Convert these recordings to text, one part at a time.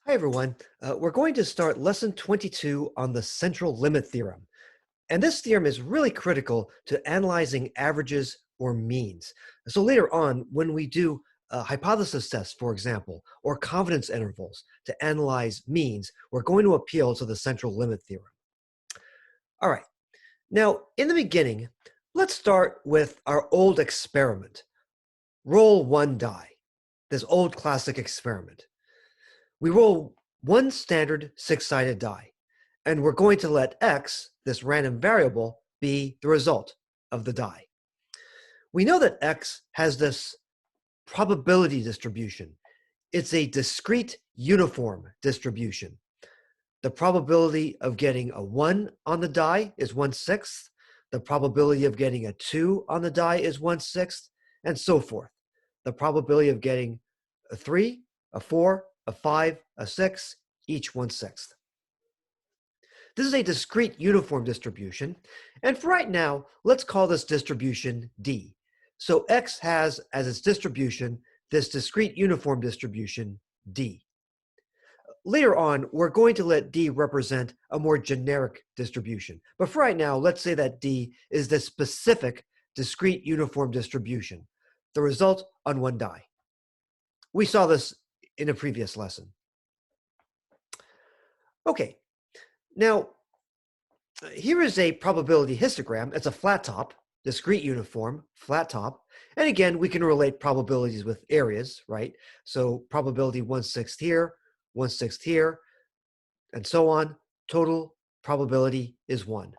Hi, everyone. We're going to start lesson 22 on the central limit theorem. And this theorem is really critical to analyzing averages or means. So later on, when we do hypothesis tests, for example, or confidence intervals to analyze means, we're going to appeal to the central limit theorem. All right. Now, in the beginning, let's start with our old experiment. Roll one die, this old classic experiment. We roll one standard six-sided die, and we're going to let x, this random variable, be the result of the die. We know that x has this probability distribution. It's a discrete uniform distribution. The probability of getting a 1 on the die is 1/6. The probability of getting a 2 on the die is 1/6, and so forth. The probability of getting a 3, a 4, a 5, a 6, each 1/6. This is a discrete uniform distribution, and for right now, let's call this distribution D. So x has as its distribution this discrete uniform distribution D. Later on, we're going to let D represent a more generic distribution. But for right now, let's say that D is the specific discrete uniform distribution, the result on one die. We saw this in a previous lesson. Okay, now here is a probability histogram. It's a flat top, discrete uniform, flat top. And again, we can relate probabilities with areas, right? So probability 1/6 here, 1/6 here, and so on. Total probability is 1.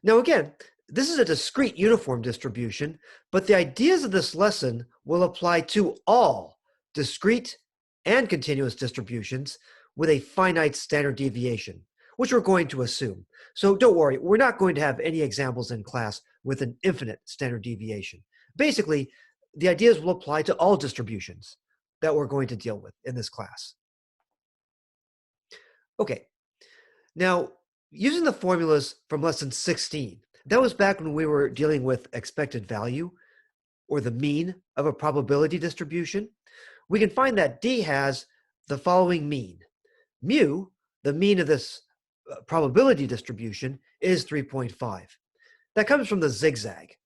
Now again, this is a discrete uniform distribution, but the ideas of this lesson will apply to all discrete and continuous distributions with a finite standard deviation, which we're going to assume. So don't worry, we're not going to have any examples in class with an infinite standard deviation. Basically, the ideas will apply to all distributions that we're going to deal with in this class. Okay, now using the formulas from lesson 16, that was back when we were dealing with expected value, or the mean of a probability distribution. We can find that D has the following mean. Mu, the mean of this probability distribution, is 3.5. That comes from the zigzag.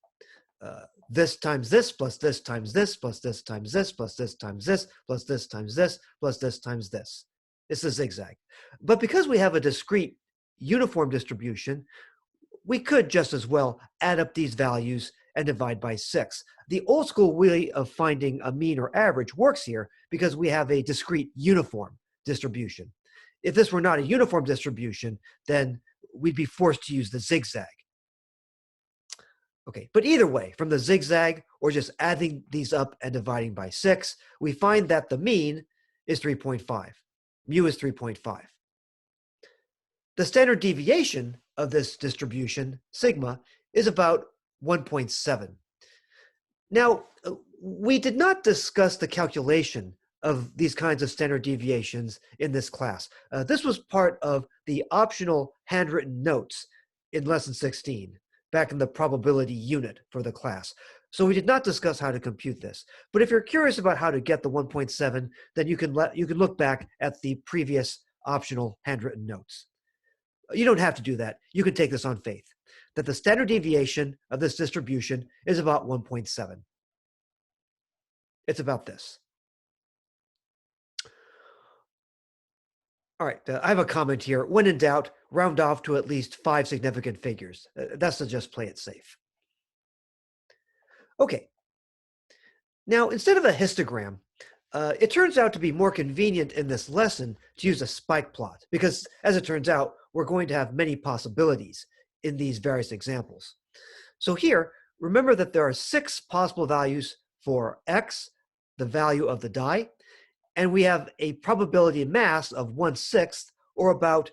This times this, plus this times this, plus this times this, plus this times this, plus this times this, plus this times this. It's a zigzag. But because we have a discrete uniform distribution, we could just as well add up these values and divide by 6. The old school way of finding a mean or average works here because we have a discrete uniform distribution. If this were not a uniform distribution, then we'd be forced to use the zigzag. Okay, but either way, from the zigzag or just adding these up and dividing by 6, we find that the mean is 3.5. Mu is 3.5. The standard deviation of this distribution, sigma, is about 1.7. Now, we did not discuss the calculation of these kinds of standard deviations in this class. This was part of the optional handwritten notes in lesson 16, back in the probability unit for the class. So we did not discuss how to compute this. But if you're curious about how to get the 1.7, then you can look back at the previous optional handwritten notes. You don't have to do that. You can take this on faith, that the standard deviation of this distribution is about 1.7. It's about this. All right, I have a comment here. When in doubt, round off to at least 5 significant figures. That's to just play it safe. Okay. Now, instead of a histogram, it turns out to be more convenient in this lesson to use a spike plot because, as it turns out, we're going to have many possibilities in these various examples. So here, remember that there are 6 possible values for x, the value of the die, and we have a probability mass of 1/6, or about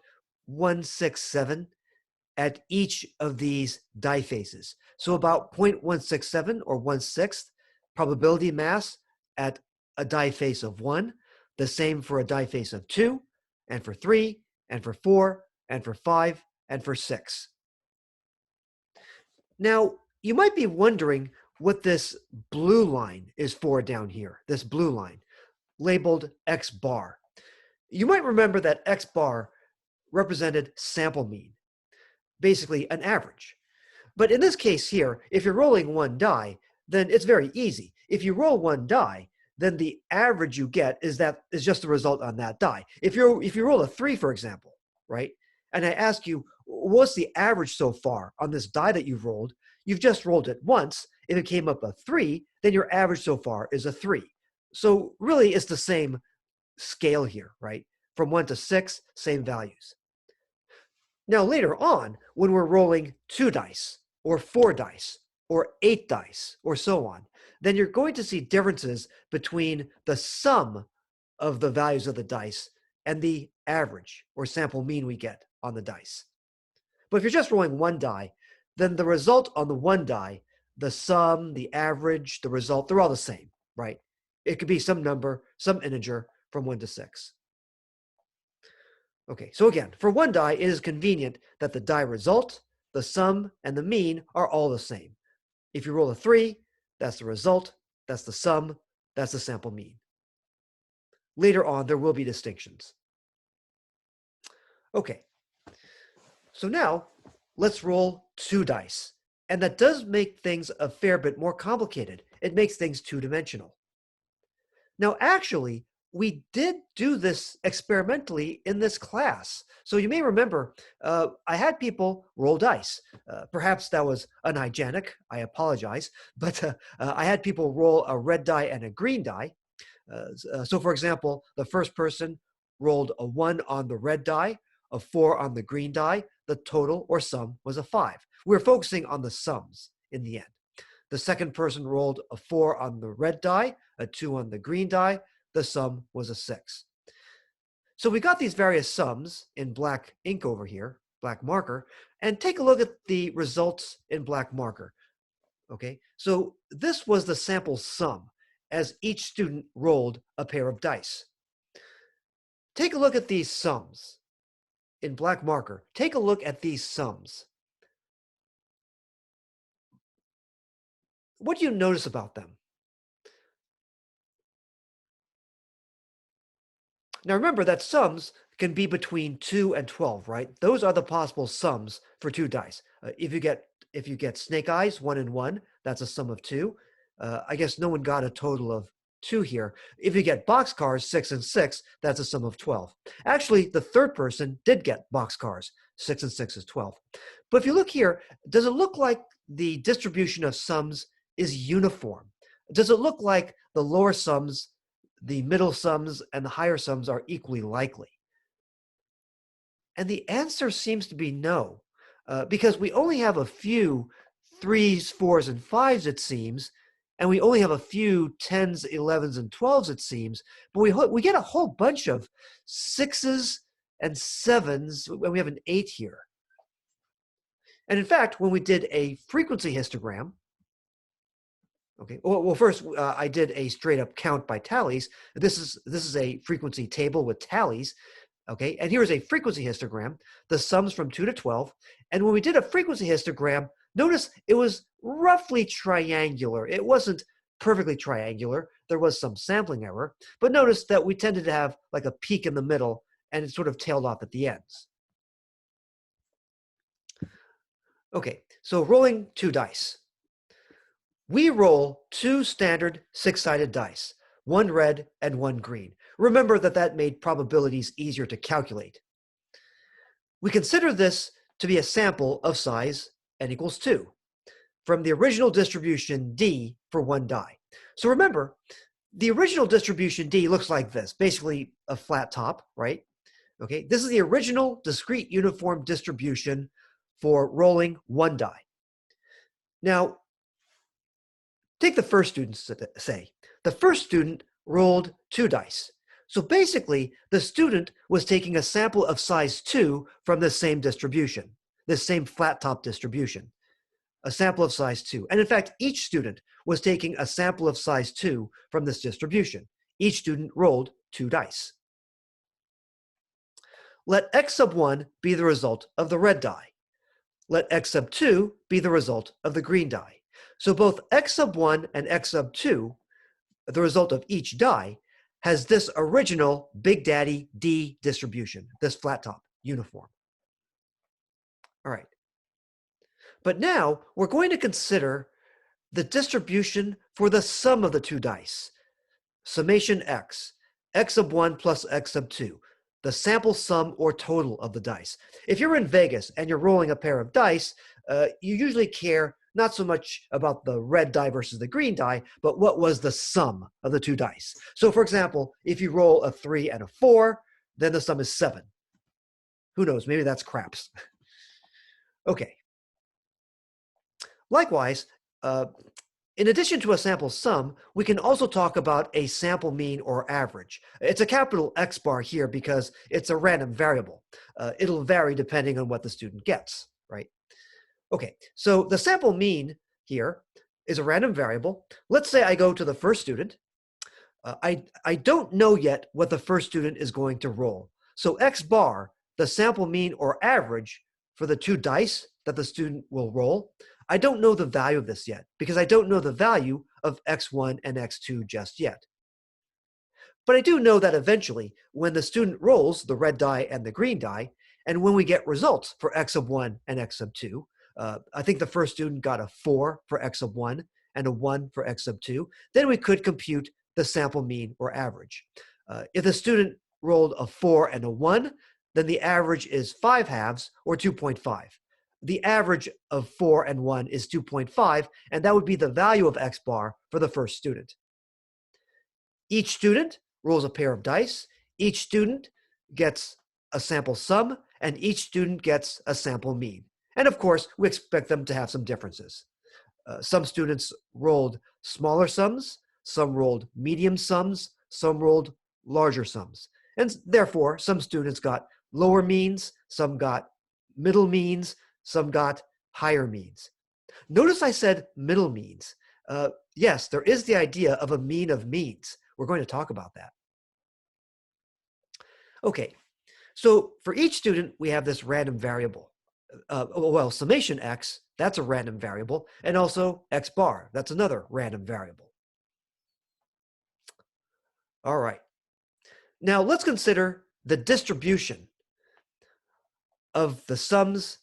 1/6.7 at each of these die faces. So about 0.167 or 1/6 probability mass at a die face of 1, the same for a die face of 2, and for 3, and for 4, and for 5, and for 6. Now, you might be wondering what this blue line is for down here, this blue line, labeled X bar. You might remember that X bar represented sample mean, basically an average. But in this case here, if you're rolling one die, then it's very easy. If you roll one die, then the average you get is just the result on that die. If you roll a 3, for example, right, and I ask you, what's the average so far on this die that you've rolled? You've just rolled it once. If it came up a 3, then your average so far is a 3. So really, it's the same scale here, right? From 1 to 6, same values. Now later on, when we're rolling 2 dice, or 4 dice, or 8 dice, or so on, then you're going to see differences between the sum of the values of the dice and the average, or sample mean we get on the dice. But if you're just rolling one die, then the result on the one die, the sum, the average, the result, they're all the same, right? It could be some number, some integer from 1 to 6. Okay, so again, for one die, it is convenient that the die result, the sum, and the mean are all the same. If you roll a 3, that's the result, that's the sum, that's the sample mean. Later on, there will be distinctions. Okay, so now let's roll 2 dice. And that does make things a fair bit more complicated. It makes things two-dimensional. Now, actually, we did do this experimentally in this class. So you may remember, I had people roll dice. Perhaps that was unhygienic, I apologize, but I had people roll a red die and a green die. So for example, the first person rolled a 1 on the red die, a 4 on the green die. The total or sum was a 5. We were focusing on the sums in the end. The second person rolled a 4 on the red die, a 2 on the green die. The sum was a 6. So we got these various sums in black ink over here, black marker, and take a look at the results in black marker. Okay, so this was the sample sum as each student rolled a pair of dice. Take a look at these sums in black marker. Take a look at these sums. What do you notice about them? Now remember that sums can be between 2 and 12, right? Those are the possible sums for 2 dice. If you get snake eyes, 1 and 1, that's a sum of 2. I guess no one got a total of 2 here. If you get boxcars, 6 and 6, that's a sum of 12. Actually, the third person did get boxcars. 6 and 6 is 12. But if you look here, does it look like the distribution of sums is uniform? Does it look like the lower sums, the middle sums, and the higher sums are equally likely? And the answer seems to be no, because we only have a few 3s, 4s, and 5s, it seems, and we only have a few 10s, 11s, and 12s, it seems, but we get a whole bunch of 6s and 7s, and we have an 8 here. And in fact, when we did a frequency histogram, okay, well first I did a straight up count by tallies. This is a frequency table with tallies. Okay, and here's a frequency histogram, the sums from 2 to 12. And when we did a frequency histogram, notice it was roughly triangular. It wasn't perfectly triangular. There was some sampling error, but notice that we tended to have like a peak in the middle and it sort of tailed off at the ends. Okay, so rolling 2 dice. We roll 2 standard 6-sided dice, 1 red and 1 green. Remember that made probabilities easier to calculate. We consider this to be a sample of size n equals 2 from the original distribution D for 1 die. So remember, the original distribution D looks like this, basically a flat top, right? Okay, this is the original discrete uniform distribution for rolling 1 die. Now, take the first student, say. The first student rolled 2 dice. So basically, the student was taking a sample of size 2 from the same distribution, this same flat top distribution, a sample of size 2. And in fact, each student was taking a sample of size 2 from this distribution. Each student rolled 2 dice. Let x sub 1 be the result of the red die. Let x sub 2 be the result of the green die. So both x sub 1 and x sub 2, the result of each die, has this original Big Daddy D distribution, this flat top, uniform. All right. But now we're going to consider the distribution for the sum of the two dice. Summation x, x sub 1 plus x sub 2, the sample sum or total of the dice. If you're in Vegas and you're rolling a pair of dice, you usually care not so much about the red die versus the green die, but what was the sum of the two dice. So for example, if you roll a 3 and a 4, then the sum is 7. Who knows, maybe that's craps. Okay. Likewise, in addition to a sample sum, we can also talk about a sample mean or average. It's a capital X bar here because it's a random variable. It'll vary depending on what the student gets, right? Okay, so the sample mean here is a random variable. Let's say I go to the first student. I don't know yet what the first student is going to roll. So X bar, the sample mean or average for the two dice that the student will roll, I don't know the value of this yet because I don't know the value of x1 and x2 just yet. But I do know that eventually, when the student rolls the red die and the green die, and when we get results for x sub 1 and x sub 2, I think the first student got a 4 for x sub 1 and a 1 for x sub 2, then we could compute the sample mean or average. If the student rolled a 4 and a 1, then the average is 5 halves or 2.5. The average of 4 and 1 is 2.5, and that would be the value of X bar for the first student. Each student rolls a pair of dice, each student gets a sample sum, and each student gets a sample mean. And of course, we expect them to have some differences. Some students rolled smaller sums, some rolled medium sums, some rolled larger sums. And therefore, some students got lower means, some got middle means, some got higher means. Notice I said middle means. Yes, there is the idea of a mean of means. We're going to talk about that. Okay, so for each student, we have this random variable. Well, summation x, that's a random variable, and also x bar, that's another random variable. All right. Now let's consider the distribution of the sums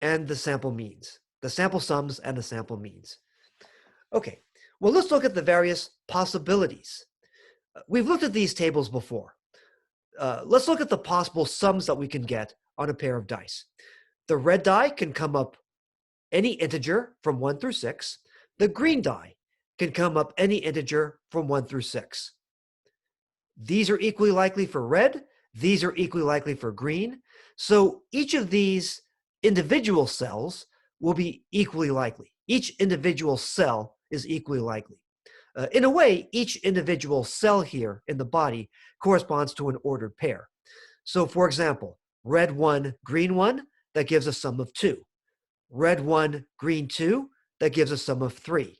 and the sample means, the sample sums and the sample means. Okay, well, let's look at the various possibilities. We've looked at these tables before. Let's look at the possible sums that we can get on a pair of dice. The red die can come up any integer from 1 through 6. The green die can come up any integer from 1 through 6. These are equally likely for red. These are equally likely for green. So each of these individual cells will be equally likely. Each individual cell is equally likely. In a way, each individual cell here in the body corresponds to an ordered pair. So for example, red 1, green 1, that gives a sum of 2. Red 1, green 2, that gives a sum of 3.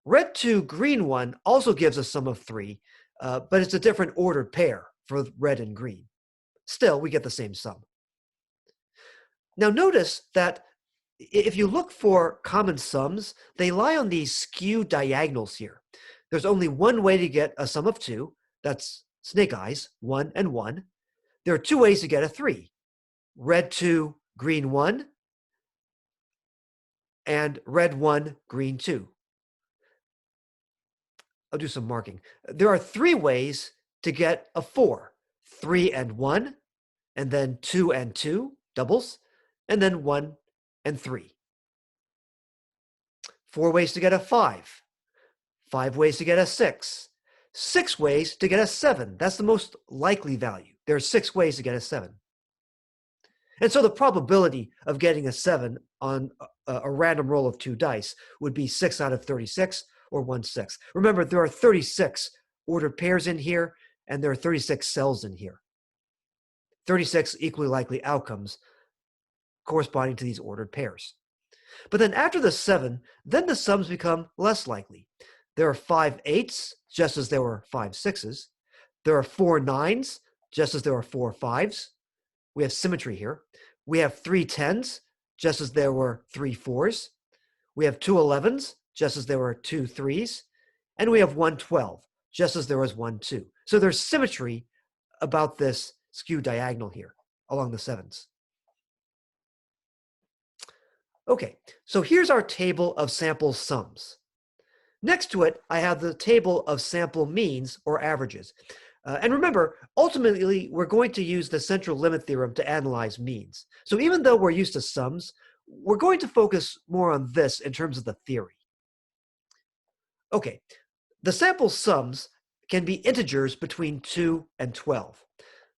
Red 2, green 1 also gives a sum of 3, but it's a different ordered pair for red and green. Still, we get the same sum. Now notice that if you look for common sums, they lie on these skew diagonals here. There's only one way to get a sum of 2, that's snake eyes, 1 and 1. There are 2 ways to get a 3, red 2, green 1, and red 1, green 2. I'll do some marking. There are 3 ways to get a 4, 3 and 1, and then 2 and 2, doubles, and then 1 and 3. 4 ways to get a 5, 5 ways to get a 6, 6 ways to get a 7. That's the most likely value. There are 6 ways to get a 7. And so the probability of getting a 7 on a random roll of 2 dice would be 6 out of 36, or 1/6. Remember, there are 36 ordered pairs in here, and there are 36 cells in here. 36 equally likely outcomes corresponding to these ordered pairs. But then after the 7, then the sums become less likely. There are 5 8s, just as there were 5 6s. There are 4 9s, just as there are 4 5s. We have symmetry here. We have 3 10s, just as there were 3 4s. We have 2 11s, just as there were 2 3s. And we have 1 12, just as there was 1, 2. So there's symmetry about this skew diagonal here along the 7s. Okay, so here's our table of sample sums. Next to it, I have the table of sample means or averages. And remember, ultimately, we're going to use the central limit theorem to analyze means. So even though we're used to sums, we're going to focus more on this in terms of the theory. Okay, the sample sums can be integers between 2 and 12.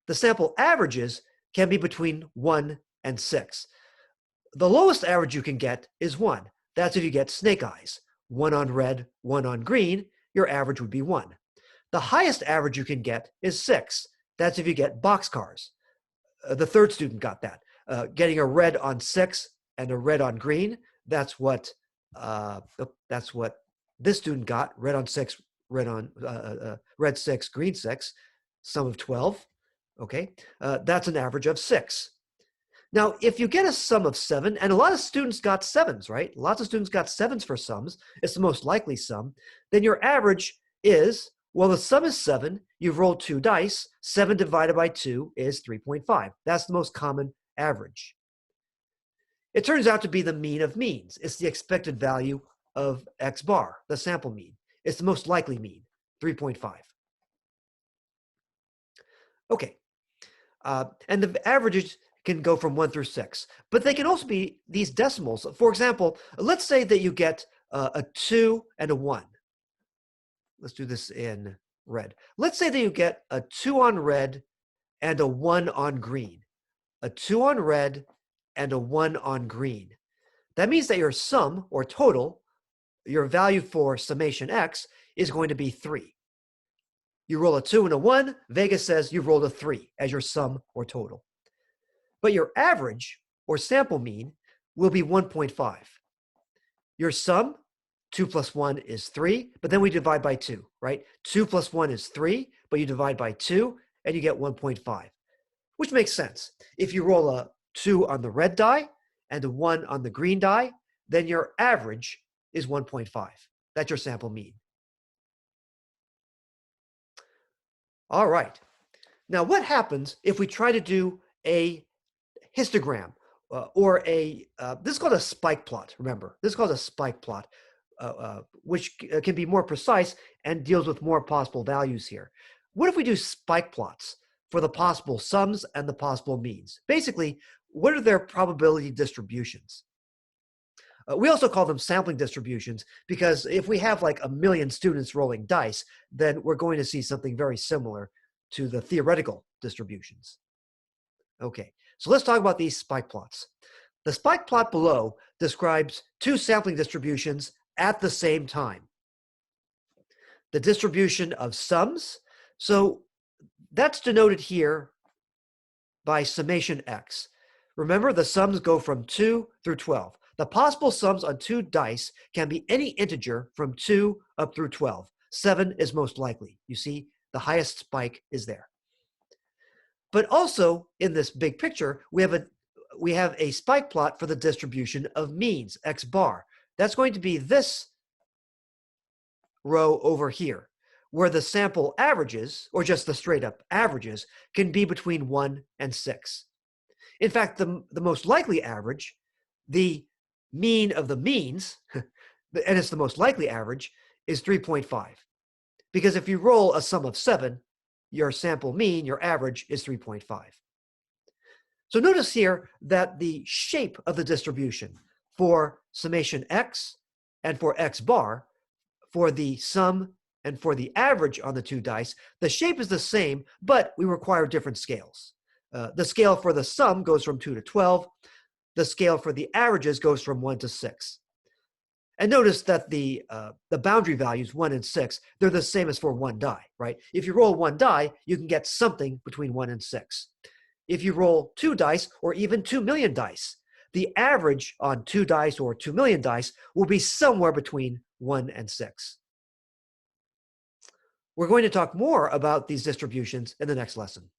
The sample averages can be between 1 and 6. The lowest average you can get is 1. That's if you get snake eyes. 1 on red, 1 on green, your average would be 1. The highest average you can get is 6. That's if you get boxcars. The third student got that. Getting a red on 6 and a red on green, that's what this student got. Red on 6, red 6, green 6, sum of 12. Okay, that's an average of 6. Now, if you get a sum of 7, and a lot of students got 7s, right? Lots of students got 7s for sums. It's the most likely sum. Then your average is, well, the sum is 7. You've rolled 2 dice. 7 divided by 2 is 3.5. That's the most common average. It turns out to be the mean of means. It's the expected value of x bar, the sample mean. It's the most likely mean, 3.5. Okay, and the averages can go from 1 through 6, but they can also be these decimals. For example, let's say that you get a 2 and a 1. Let's do this in red. Let's say that you get a 2 on red and a 1 on green. A 2 on red and a 1 on green. That means that your sum, or total, your value for summation x, is going to be 3. You roll a 2 and a 1, Vegas says you've rolled a 3 as your sum or total. But your average, or sample mean, will be 1.5. Your sum, 2 plus 1 is 3, but then we divide by 2, right? 2 plus 1 is 3, but you divide by 2, and you get 1.5, which makes sense. If you roll a 2 on the red die and a 1 on the green die, then your average is 1.5. That's your sample mean. All right. Now, what happens if we try to do a histogram or this is called a spike plot, remember. This is called a spike plot, which can be more precise and deals with more possible values here. What if we do spike plots for the possible sums and the possible means? Basically, what are their probability distributions? We also call them sampling distributions because if we have like 1 million students rolling dice, then we're going to see something very similar to the theoretical distributions. Okay, so let's talk about these spike plots. The spike plot below describes 2 sampling distributions at the same time. The distribution of sums, so that's denoted here by summation x. Remember, the sums go from 2 through 12. The possible sums on 2 dice can be any integer from 2 up through 12. 7 is most likely. You see, the highest spike is there. But also, in this big picture, we have a spike plot for the distribution of means, x bar. That's going to be this row over here, where the sample averages, or just the straight up averages, can be between 1 and 6. In fact, the most likely average, the mean of the means, and it's the most likely average, is 3.5. Because if you roll a sum of 7, your sample mean, your average, is 3.5. So notice here that the shape of the distribution for summation x and for x bar, for the sum and for the average on the 2 dice, the shape is the same, but we require different scales. The scale for the sum goes from 2 to 12. The scale for the averages goes from 1 to 6. And notice that the boundary values, 1 and 6, they're the same as for 1 die, right? If you roll 1 die, you can get something between 1 and 6. If you roll 2 dice, or even 2 million dice, the average on 2 dice or 2 million dice will be somewhere between 1 and 6. We're going to talk more about these distributions in the next lesson.